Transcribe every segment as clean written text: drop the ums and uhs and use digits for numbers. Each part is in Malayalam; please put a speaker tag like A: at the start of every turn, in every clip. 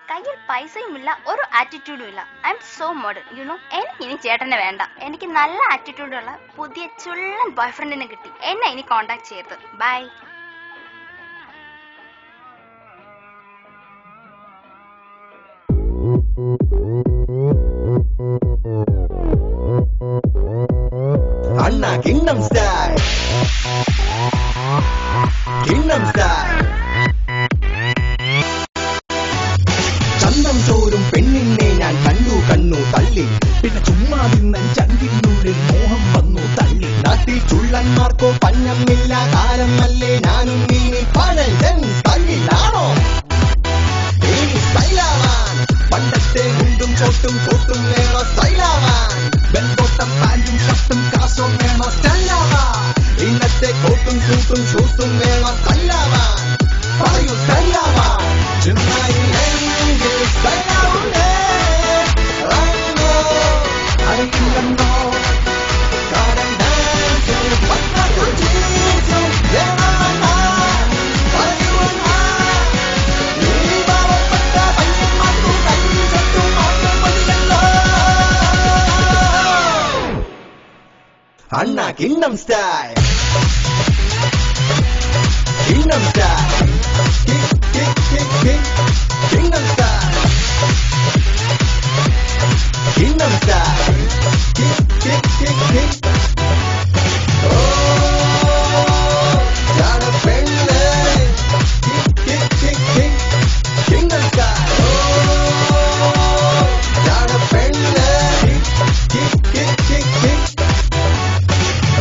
A: കയ്യിൽ പൈസയും ഇല്ല, ഒരു ആറ്റിറ്റ്യൂഡും ഇല്ല. I M so modern you know. എനിക്ക് ഇനി ചേട്ടനെ വേണ്ട. എനിക്ക് നല്ല ആറ്റിറ്റ്യൂഡുള്ള പുതിയ ചുള്ളൻ ബോയ്ഫ്രണ്ടിനെ കിട്ടി. എന്നെ ഇനി കോണ്ടാക്ട് ചെയ്യരുത്. By.
B: Anna Kingdom Style, Kingdom Style. ചന്തം ചോരും പെണ്ണിനെ ഞാൻ കണ്ടു കണ്ണു തള്ളി, പിന്നെ ചുമ്മാ നിന്നൻ ചങ്കിനുള്ളിൽ മോഹം വന്നു തള്ളി. നാട്ടിൽ ചുള്ളന്മാർക്കോ പഞ്ഞമില്ല, കാലമല്ലേ ഞാനും നീ പഴയൻ സ്റ്റൈലാണോ? ഇനി സ്റ്റൈലാവാൻ പണ്ടത്തെ മുണ്ടും കോട്ടും വേണോ സ്റ്റൈലാവാൻ? ബെൽബോട്ടം പാന്റും ഷർട്ടും കാശും വേണോ സ്റ്റൈലാവാൻ? ഇന്നത്തെ കോട്ടും സൂട്ടും ഷൂട്ടും വേണോ സ്റ്റൈലാവാൻ? പറയൂ സ്റ്റൈലാവാൻ. ചെന്നൈയിലെങ്കിൽ സ്റ്റൈലാവുന്നേ അറിയില്ലെന്നോ കാരൻ ഡാൻസും പത്രക്കും ജീൻസും വേണമെന്നാ പറയുമെന്നാ നീ പാവപ്പെട്ട പയ്യന്മാർക്കും കയ്യും ചട്ടും മാത്രം മതിയല്ലോ. Anna Kingdom Style, Kingdom Style, Kingdom Style, Kingdom Style, oh, jana pelle, Kingdom Style, oh, jana pelle,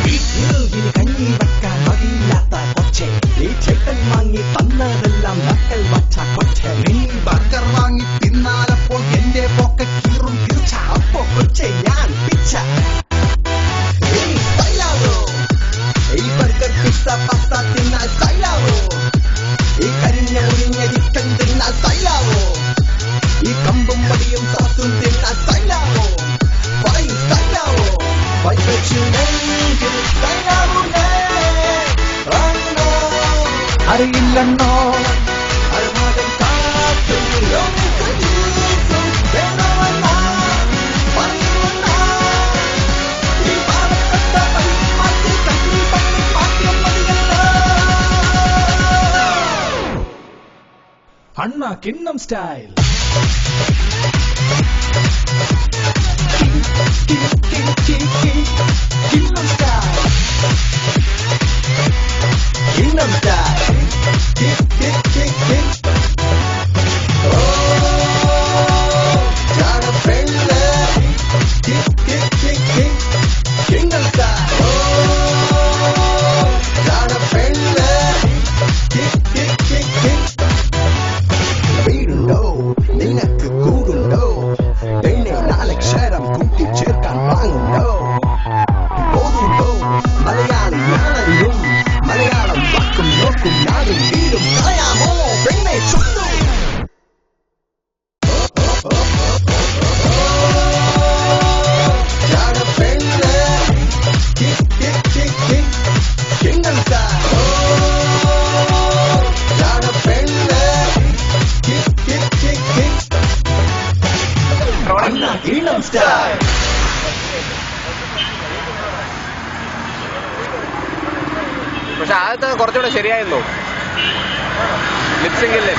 B: വീട്ടിൽ കഞ്ഞി വെക്കാൻ മതിയില്ലാത്ത കൊച്ചെ, ഈ ചേട്ടൻ വാങ്ങി തന്നതെല്ലാം നക്കൽ വച്ച കൊച്ചെ. നീ ബർഗർ വാങ്ങി തിന്നാലപ്പോൾ എന്റെ പോക്കറ്റ് കീറും തീർച്ച. അപ്പോ കൊച്ചെ ഞാൻ പിച്ച. ഈ സ്റ്റൈലാവോ? ഈ ബർഗർ പിസ്സ പാസ്ത തിന്നാൽ സ്റ്റൈലാവോ? ഈ കരിഞ്ഞ മുരിഞ്ഞ ചിക്കൻ തിന്നാൽ സ്റ്റൈലാവോ? ഈ കമ്പും പടിയും സോസും തിന്നാൽ സ്റ്റൈലാവോ? പറയും സ്റ്റൈലാവോ? വൈകിട്ടുണ്ടെങ്കിൽ സ്റ്റൈലാവുന്നേ അറിയില്ലെന്നോ അഴമാടൻ കാറ്റും ജീൻസും വേണമെന്നാ പറയുമെന്നാ ഈ പാവപ്പെട്ട പയ്യന്മാർക്ക് കയ്യിൽ പറ്റും മാത്രം മതിയല്ലോ.
C: Anna Kingdom Style,
B: Kingdom Style, Kingdom Style, oh, jana pelle, Kingdom Style, oh, jana pelle, വീടുണ്ടോ നിനക്ക് കൂടുണ്ടോ? പെണ്ണെ നാലക്ഷരം കൂട്ടിച്ചേർക്കാൻ വാങ്ങുണ്ടോ? പോകുണ്ടോ മലയാളിയാണെന്നും മലയാളം വാക്കും നോക്കും നാടും വീടും കളയാമോ പെണ്ണെ ചൊല്ലു. ജാന പെണ്ണെ Kingdom Style, oh, jana pelle, Anna Kingdom Style.
D: പക്ഷെ ആദ്യത്തെ കുറച്ചുകൂടെ ശരിയായിരുന്നു ലിപ്സിംഗില്ലേ.